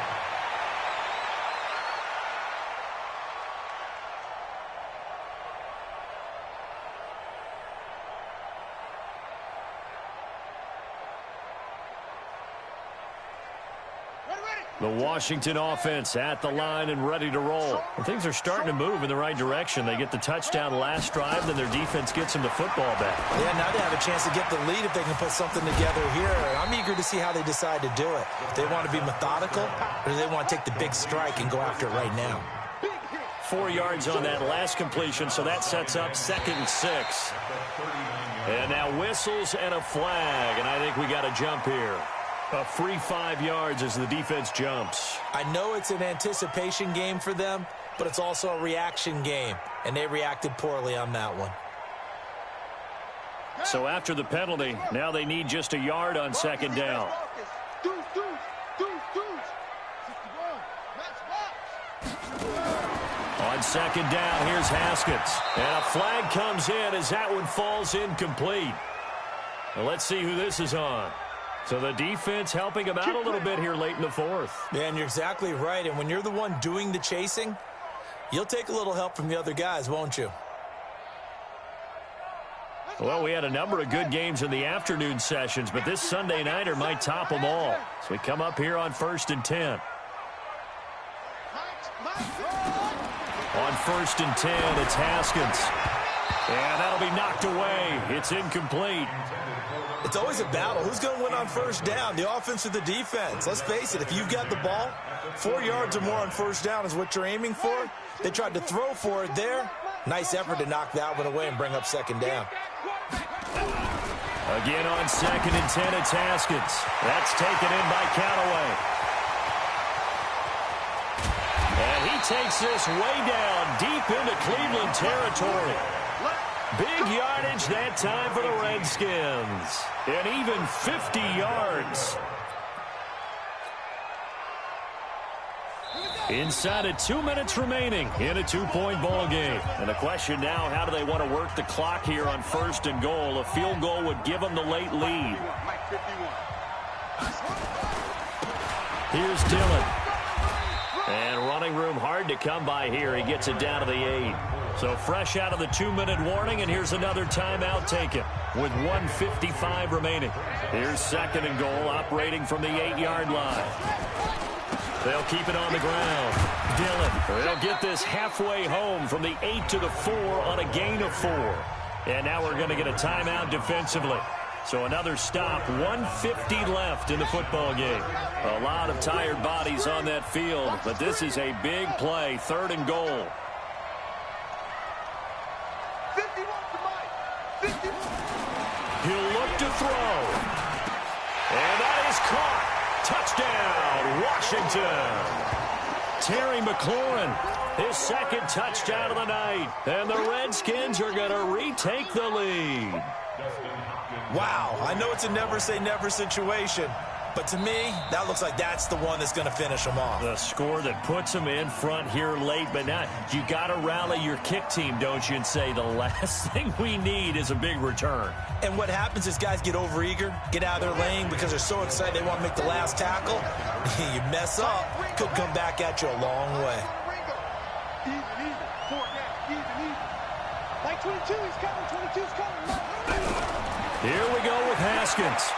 The Washington offense at the line and ready to roll. And things are starting to move in the right direction. They get the touchdown last drive, then their defense gets them the football back. Yeah, now they have a chance to get the lead if they can put something together here. I'm eager to see how they decide to do it. Do they want to be methodical, or do they want to take the big strike and go after it right now? 4 yards on that last completion, so that sets up 2nd and 6. And now whistles and a flag, and I think we got a jump here. A free 5 yards as the defense jumps. I know it's an anticipation game for them, but it's also a reaction game, and they reacted poorly on that one. So after the penalty, now they need just a yard on 2nd down. On 2nd down, here's Haskins. And a flag comes in as that one falls incomplete. Well, let's see who this is on. So the defense helping him out a little bit here late in the 4th. Yeah, and you're exactly right. And when you're the one doing the chasing, you'll take a little help from the other guys, won't you? Well, we had a number of good games in the afternoon sessions, but this Sunday nighter might top them all. So we come up here on 1st and 10. On 1st and 10, it's Haskins. And that'll be knocked away. It's incomplete. It's always a battle. Who's going to win on 1st down, the offense or the defense? Let's face it, if you've got the ball, 4 yards or more on 1st down is what you're aiming for. They tried to throw for it there. Nice effort to knock that one away and bring up 2nd down. Again on 2nd and 10, it's Haskins. That's taken in by Callaway. And he takes this way down deep into Cleveland territory. Big yardage that time for the Redskins. And even 50 yards. Inside of 2 minutes remaining in a 2-point ball game. And the question now, how do they want to work the clock here on 1st and goal? A field goal would give them the late lead. Here's Dillon. And running room hard to come by here. He gets it down to the 8. So fresh out of the 2-minute warning, and here's another timeout taken with 1:55 remaining. Here's 2nd and goal, operating from the 8-yard line. They'll keep it on the ground. Dillon, they'll get this halfway home from the 8 to the 4 on a gain of 4. And now we're going to get a timeout defensively. So another stop, 1:50 left in the football game. A lot of tired bodies on that field, but this is a big play, 3rd and goal. He'll look to throw. And that is caught. Touchdown, Washington. Terry McLaurin. his second touchdown of the night. And the Redskins are going to retake the lead. Wow, I know it's a never-say-never situation, but to me, that looks like that's the one that's going to finish them off. The score that puts them in front here late, but now you got to rally your kick team, don't you, and say the last thing we need is a big return. And what happens is guys get overeager, get out of their lane because they're so excited they want to make the last tackle. You mess up, could come back at you a long way. Even. 4 now. Even. Like 22, he's coming. 22's coming. Here we go with Haskins.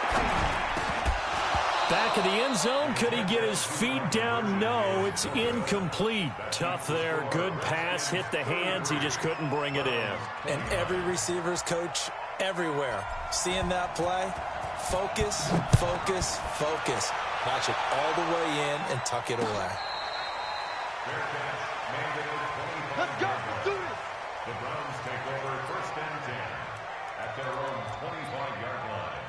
Back of the end zone. Could he get his feet down? No, it's incomplete. Tough there. Good pass. Hit the hands. He just couldn't bring it in. And every receiver's coach everywhere, seeing that play, focus. Watch it all the way in and tuck it away. Let's go. Let's do this. The Browns take over 1st and 10 at their own 25-yard line.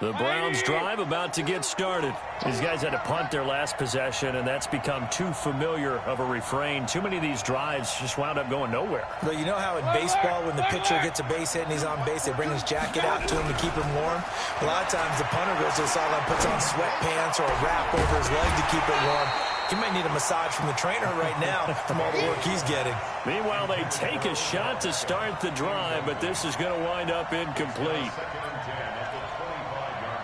The Browns drive about to get started. These guys had to punt their last possession, and that's become too familiar of a refrain. Too many of these drives just wound up going nowhere. But you know how in baseball, when the pitcher gets a base hit and he's on base, they bring his jacket out to him to keep him warm? A lot of times the punter goes to the sideline, puts on sweatpants or a wrap over his leg to keep it warm. He might need a massage from the trainer right now from all the work he's getting. Meanwhile, they take a shot to start the drive, but this is going to wind up incomplete. 2nd and 10 at the 25-yard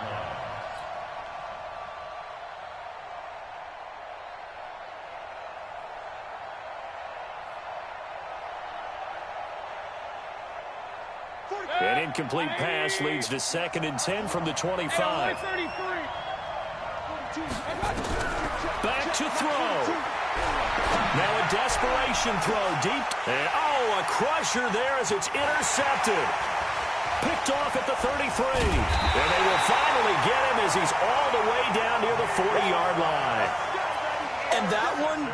line. An incomplete pass leads to 2nd and 10 from the 25. Back to throw. Now a desperation throw deep. And a crusher there as it's intercepted. Picked off at the 33. And they will finally get him as he's all the way down near the 40-yard line. And that one,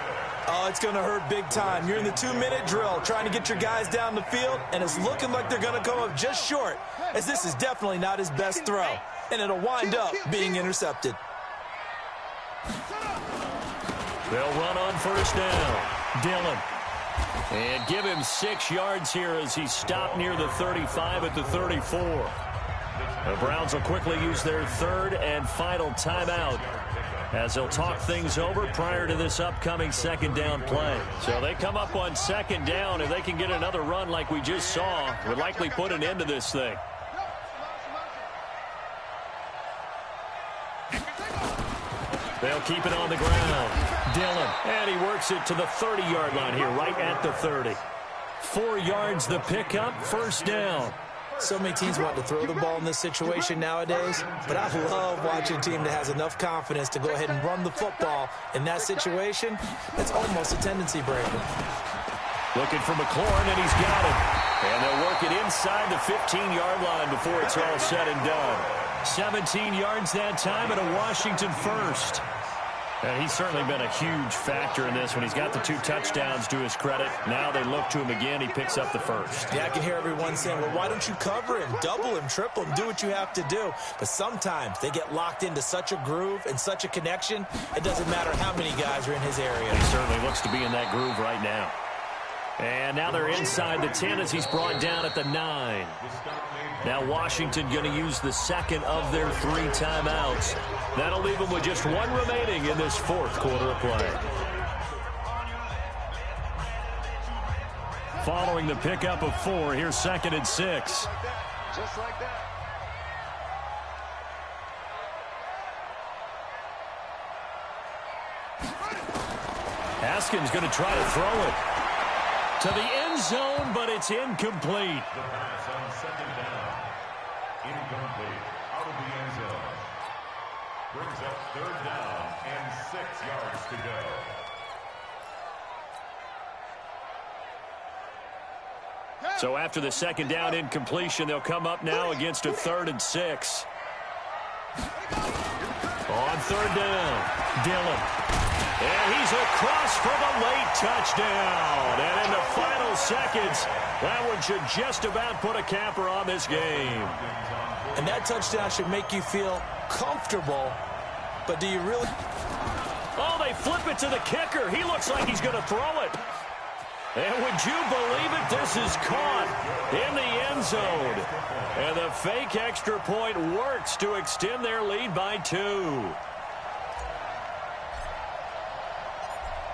it's going to hurt big time. You're in the 2-minute drill trying to get your guys down the field, and it's looking like they're going to come up just short, as this is definitely not his best throw. And it'll wind up being intercepted. They'll run on 1st down. Dillon. And give him 6 yards here as he stopped near the 35 at the 34. The Browns will quickly use their 3rd and final timeout as they'll talk things over prior to this upcoming 2nd down play. So they come up on 2nd down. If they can get another run like we just saw, would likely put an end to this thing. They'll keep it on the ground. Dillon, and he works it to the 30-yard line here, right at the 30. 4 yards the pickup, 1st down. So many teams want to throw the ball in this situation nowadays, but I love watching a team that has enough confidence to go ahead and run the football. In that situation, it's almost a tendency breaker. Looking for McLaurin, and he's got it. And they'll work it inside the 15-yard line before it's all said and done. 17 yards that time and a Washington first. And he's certainly been a huge factor in this when he's got the 2 touchdowns to his credit. Now they look to him again. He picks up the first. Yeah, I can hear everyone saying, well, why don't you cover him, double him, triple him, do what you have to do. But sometimes they get locked into such a groove and such a connection, it doesn't matter how many guys are in his area. He certainly looks to be in that groove right now. And now they're inside the 10 as he's brought down at the 9. Now Washington going to use the 2nd of their 3 timeouts. That'll leave them with just 1 remaining in this 4th quarter of play. Following the pickup of 4, here's 2nd and 6. Just like that. Haskins going to try to throw it to the end zone, but it's incomplete. The pass on 2nd down. Incomplete. Out of the end zone. Brings up 3rd down and 6 yards to go. So after the 2nd down incompletion, they'll come up now against a 3rd and 6. On 3rd down, Dillon. And he's across for the late touchdown. And in the final seconds, that one should just about put a capper on this game. And that touchdown should make you feel comfortable, but do you really? they flip it to the kicker. He looks like he's going to throw it. And would you believe it? This is caught in the end zone. And the fake extra point works to extend their lead by 2.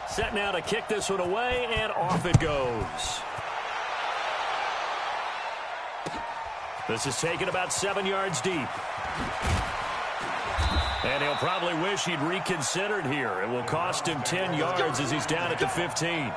Set now to kick this one away, and off it goes. This is taken about 7 yards deep. And he'll probably wish he'd reconsidered here. It will cost him 10 yards as he's down at the 15.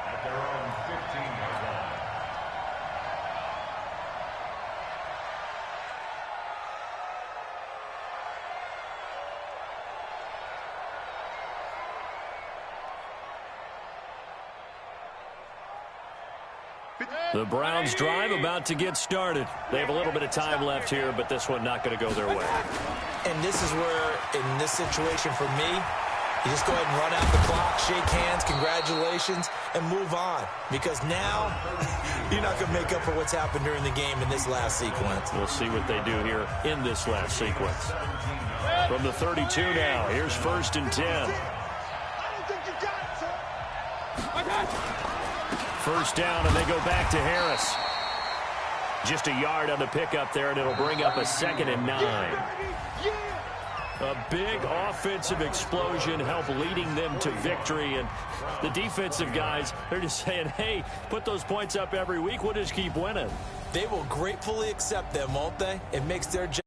The Browns drive about to get started. They have a little bit of time left here, but this one not going to go their way. And this is where, in this situation for me, you just go ahead and run out the clock, shake hands, congratulations, and move on. Because now you're not going to make up for what's happened during the game in this last sequence. We'll see what they do here in this last sequence. From the 32 now, here's 1st and 10. I don't think you got it, sir. I got you. First down, and they go back to Harris. Just a yard on the pickup there, and it'll bring up a 2nd and 9. A big offensive explosion helped leading them to victory, and the defensive guys, they're just saying, hey, put those points up every week, we'll just keep winning. They will gratefully accept them, won't they? It makes their job